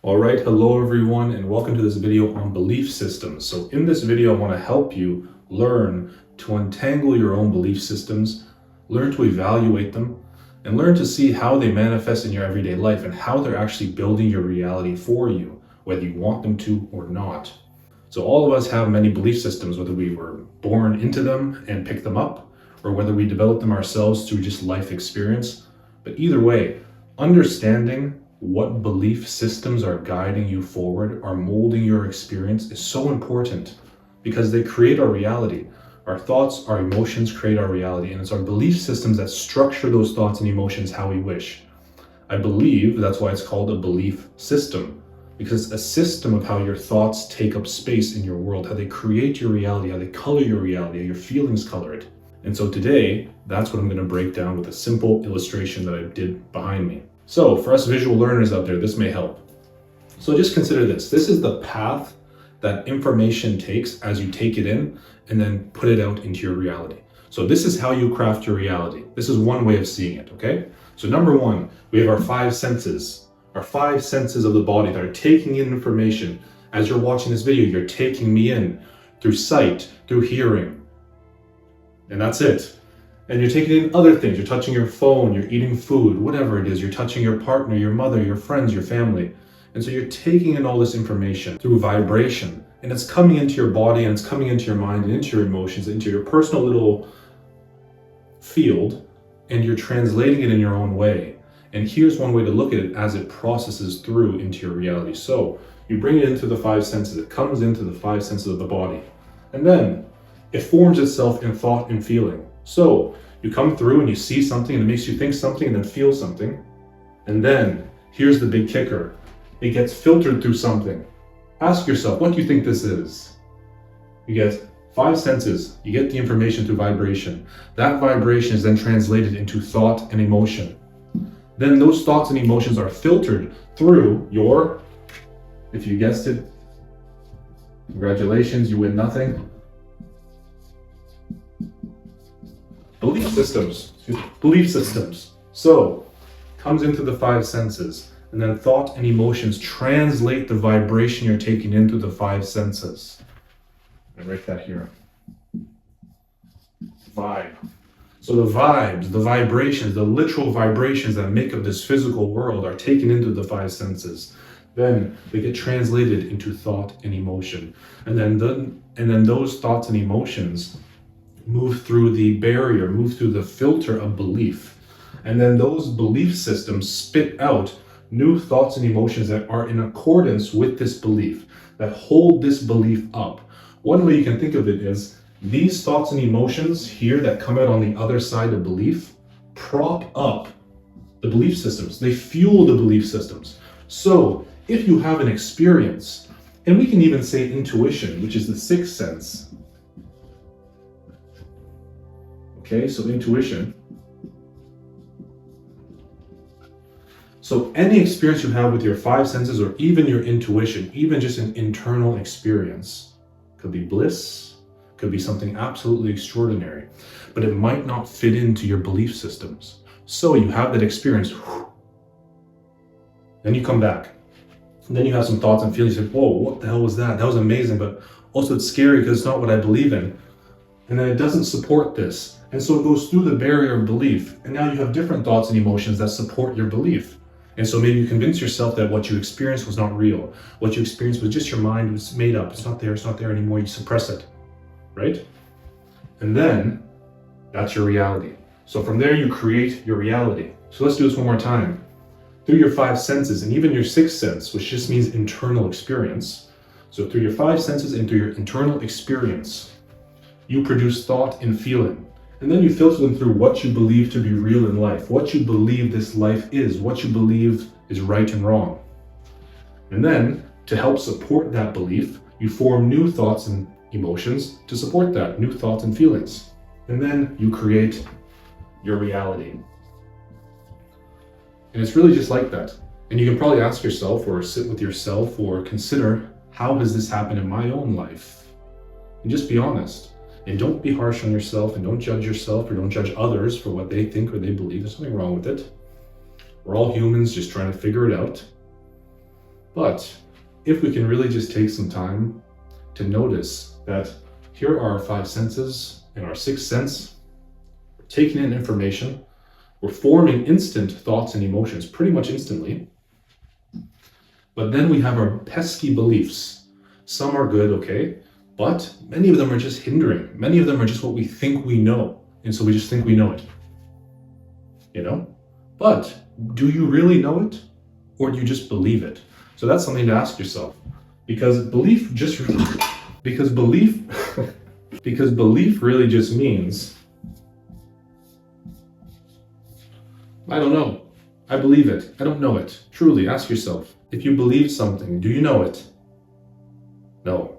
All right, hello everyone, and welcome to this video on belief systems. So in this video, I want to help you learn to untangle your own belief systems, learn to evaluate them, and learn to see how they manifest in your everyday life and how they're actually building your reality for you, whether you want them to or not. So all of us have many belief systems, whether we were born into them and picked them up, or whether we developed them ourselves through just life experience. But either way, understanding what belief systems are guiding you forward, are molding your experience, is so important because they create our reality. Our thoughts, our emotions create our reality, and it's our belief systems that structure those thoughts and emotions how we wish. I believe that's why it's called a belief system, because it's a system of how your thoughts take up space in your world, how they create your reality, how they color your reality, how your feelings color it. And so today, that's what I'm going to break down with a simple illustration that I did behind me. So for us visual learners out there, this may help. So just consider this. This is the path that information takes as you take it in and then put it out into your reality. So this is how you craft your reality. This is one way of seeing it, okay? So number one, we have our five senses of the body that are taking in information. As you're watching this video, you're taking me in through sight, through hearing, and that's it. And you're taking in other things. You're touching your phone, you're eating food, whatever it is. You're touching your partner, your mother, your friends, your family. And so you're taking in all this information through vibration. And it's coming into your body, and it's coming into your mind, and into your emotions, into your personal little field. And you're translating it in your own way. And here's one way to look at it as it processes through into your reality. So you bring it into the five senses. It comes into the five senses of the body. And then it forms itself in thought and feeling. So you come through and you see something and it makes you think something and then feel something. And then here's the big kicker. It gets filtered through something. Ask yourself, what do you think this is? You get five senses. You get the information through vibration. That vibration is then translated into thought and emotion. Then those thoughts and emotions are filtered through your, if you guessed it, congratulations, you win nothing. Belief systems. So, comes into the five senses, and then thought and emotions translate the vibration you're taking into the five senses. I write that here. Vibe. So the vibes, the vibrations, the literal vibrations that make up this physical world are taken into the five senses. Then they get translated into thought and emotion. And then those thoughts and emotions move through the barrier, move through the filter of belief. And then those belief systems spit out new thoughts and emotions that are in accordance with this belief, that hold this belief up. One way you can think of it is these thoughts and emotions here that come out on the other side of belief prop up the belief systems. They fuel the belief systems. So if you have an experience, and we can even say intuition, which is the sixth sense. Okay, so intuition. So any experience you have with your five senses, or even your intuition, even just an internal experience, could be bliss, could be something absolutely extraordinary, but it might not fit into your belief systems. So you have that experience, then you come back, and then you have some thoughts and feelings like, whoa, what the hell was that? That was amazing, but also it's scary because it's not what I believe in. And then it doesn't support this. And so it goes through the barrier of belief. And now you have different thoughts and emotions that support your belief. And so maybe you convince yourself that what you experienced was not real. What you experienced was just your mind, was made up. It's not there anymore. You suppress it, right? And then that's your reality. So from there you create your reality. So let's do this one more time. Through your five senses and even your sixth sense, which just means internal experience. So through your five senses and through your internal experience, you produce thought and feeling. And then you filter them through what you believe to be real in life, what you believe this life is, what you believe is right and wrong. And then, to help support that belief, you form new thoughts and emotions to support that, new thoughts and feelings. And then you create your reality. And it's really just like that. And you can probably ask yourself, or sit with yourself, or consider, how has this happened in my own life? And just be honest. And don't be harsh on yourself, and don't judge yourself, or don't judge others for what they think or they believe. There's nothing wrong with it. We're all humans just trying to figure it out. But if we can really just take some time to notice that here are our five senses and our sixth sense, we're taking in information, we're forming instant thoughts and emotions pretty much instantly. But then we have our pesky beliefs. Some are good, okay, but many of them are just hindering. Many of them are just what we think we know. And so we just think we know it, you know? But do you really know it? Or do you just believe it? So that's something to ask yourself. Because belief really just means, I don't know. I believe it. I don't know it. Truly, ask yourself. If you believe something, do you know it? No.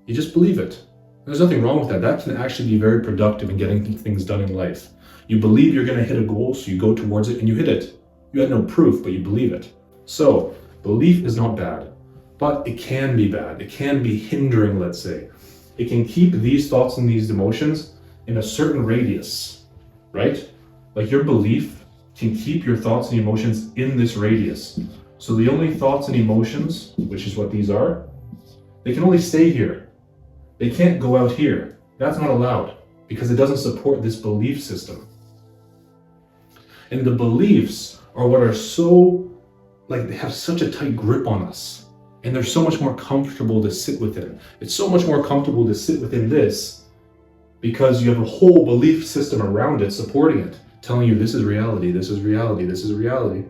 You just believe it. There's nothing wrong with that. That can actually be very productive in getting things done in life. You believe you're going to hit a goal, so you go towards it and you hit it. You had no proof, but you believe it. So, belief is not bad, but it can be bad. It can be hindering, let's say. It can keep these thoughts and these emotions in a certain radius, right? Like your belief can keep your thoughts and emotions in this radius. So the only thoughts and emotions, which is what these are, they can only stay here. They can't go out here. That's not allowed because it doesn't support this belief system. And the beliefs are what are so, like they have such a tight grip on us. And they're so much more comfortable to sit within. It's so much more comfortable to sit within this because you have a whole belief system around it, supporting it, telling you this is reality, this is reality, this is reality.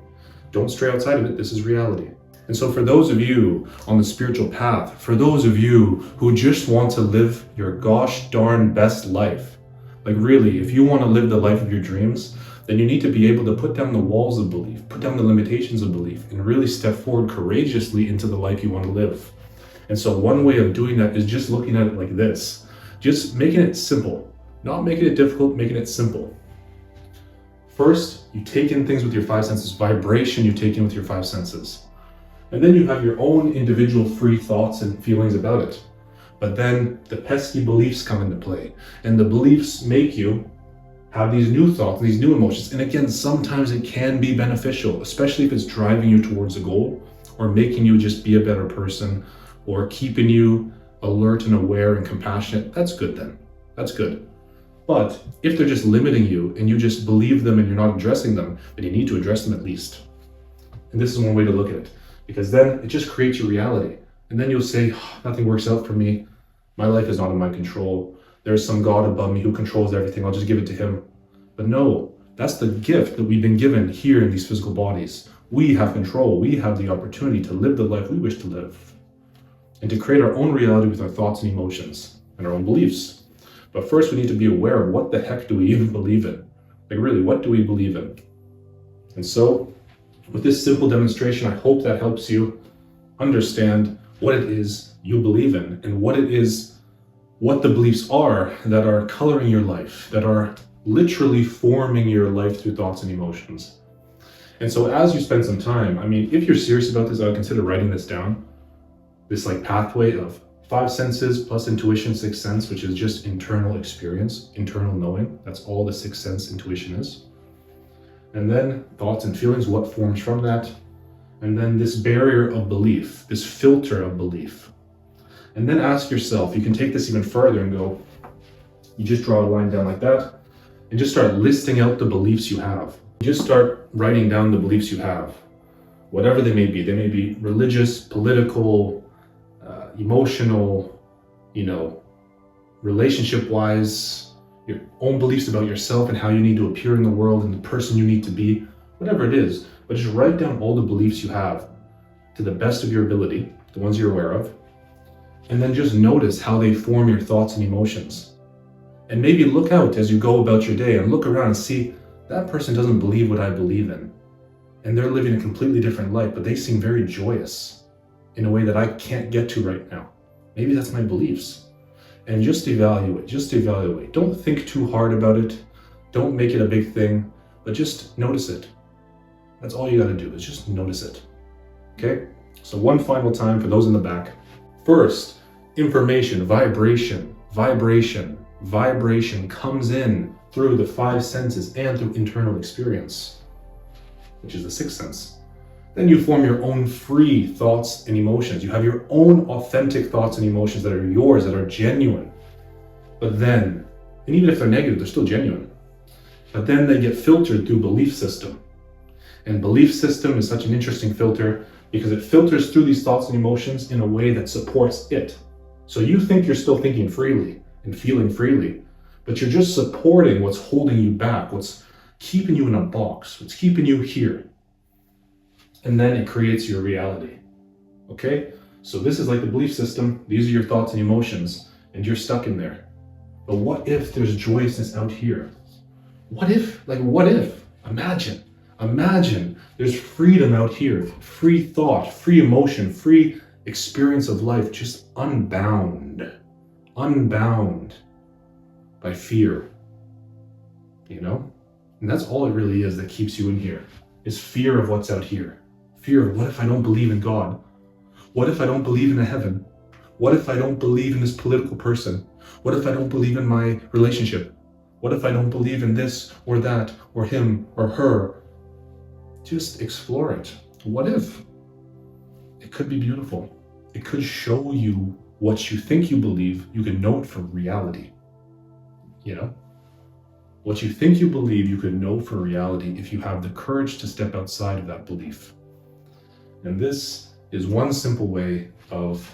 Don't stray outside of it, this is reality. And so for those of you on the spiritual path, for those of you who just want to live your gosh darn best life, like really, if you want to live the life of your dreams, then you need to be able to put down the walls of belief, put down the limitations of belief, and really step forward courageously into the life you want to live. And so one way of doing that is just looking at it like this, just making it simple, not making it difficult, making it simple. First, you take in things with your five senses, vibration you take in with your five senses. And then you have your own individual free thoughts and feelings about it. But then the pesky beliefs come into play. And the beliefs make you have these new thoughts, these new emotions. And again, sometimes it can be beneficial, especially if it's driving you towards a goal or making you just be a better person or keeping you alert and aware and compassionate. That's good then. That's good. But if they're just limiting you and you just believe them and you're not addressing them, then you need to address them at least. And this is one way to look at it, because then it just creates your reality. And then you'll say, oh, nothing works out for me. My life is not in my control. There's some God above me who controls everything. I'll just give it to him. But no, that's the gift that we've been given here in these physical bodies. We have control. We have the opportunity to live the life we wish to live and to create our own reality with our thoughts and emotions and our own beliefs. But first, we need to be aware of what the heck do we even believe in? Like really, what do we believe in? And so with this simple demonstration, I hope that helps you understand what it is you believe in and what it is, what the beliefs are that are coloring your life, that are literally forming your life through thoughts and emotions. And so as you spend some time, I mean, if you're serious about this, I would consider writing this down, this like pathway of five senses plus intuition, sixth sense, which is just internal experience, internal knowing. That's all the sixth sense intuition is. And then thoughts and feelings, what forms from that. And then this barrier of belief, this filter of belief. And then ask yourself, you can take this even further and go, you just draw a line down like that and just start listing out the beliefs you have. Just start writing down the beliefs you have, whatever they may be. They may be religious, political, emotional, relationship-wise, your own beliefs about yourself and how you need to appear in the world and the person you need to be, whatever it is. But just write down all the beliefs you have to the best of your ability, the ones you're aware of, and then just notice how they form your thoughts and emotions. And maybe look out as you go about your day and look around and see, that person doesn't believe what I believe in. And they're living a completely different life, but they seem very joyous in a way that I can't get to right now. Maybe that's my beliefs. And just evaluate. Don't think too hard about it. Don't make it a big thing, but just notice it. That's all you gotta do, is just notice it. Okay? So one final time for those in the back. First, information, vibration comes in through the five senses and through internal experience, which is the sixth sense. Then you form your own free thoughts and emotions. You have your own authentic thoughts and emotions that are yours, that are genuine. But then, and even if they're negative, they're still genuine. But then they get filtered through belief system. And belief system is such an interesting filter because it filters through these thoughts and emotions in a way that supports it. So you think you're still thinking freely and feeling freely, but you're just supporting what's holding you back, what's keeping you in a box, what's keeping you here. And then it creates your reality. Okay? So this is like the belief system. These are your thoughts and emotions, and you're stuck in there. But what if there's joyousness out here? What if? Imagine there's freedom out here. Free thought, free emotion, free experience of life, just unbound by fear. You know? And that's all it really is that keeps you in here, is fear of what's out here. Fear of, what if I don't believe in God? What if I don't believe in a heaven? What if I don't believe in this political person? What if I don't believe in my relationship? What if I don't believe in this or that or him or her? Just explore it. What if? It could be beautiful. It could show you what you think you believe. You can know it from reality. You know? What you think you believe, you can know for reality if you have the courage to step outside of that belief. And this is one simple way of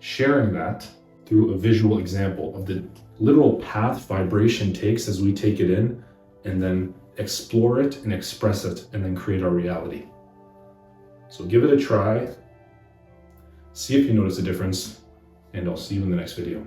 sharing that through a visual example of the literal path vibration takes as we take it in, and then explore it and express it, and then create our reality. So give it a try, see if you notice a difference, and I'll see you in the next video.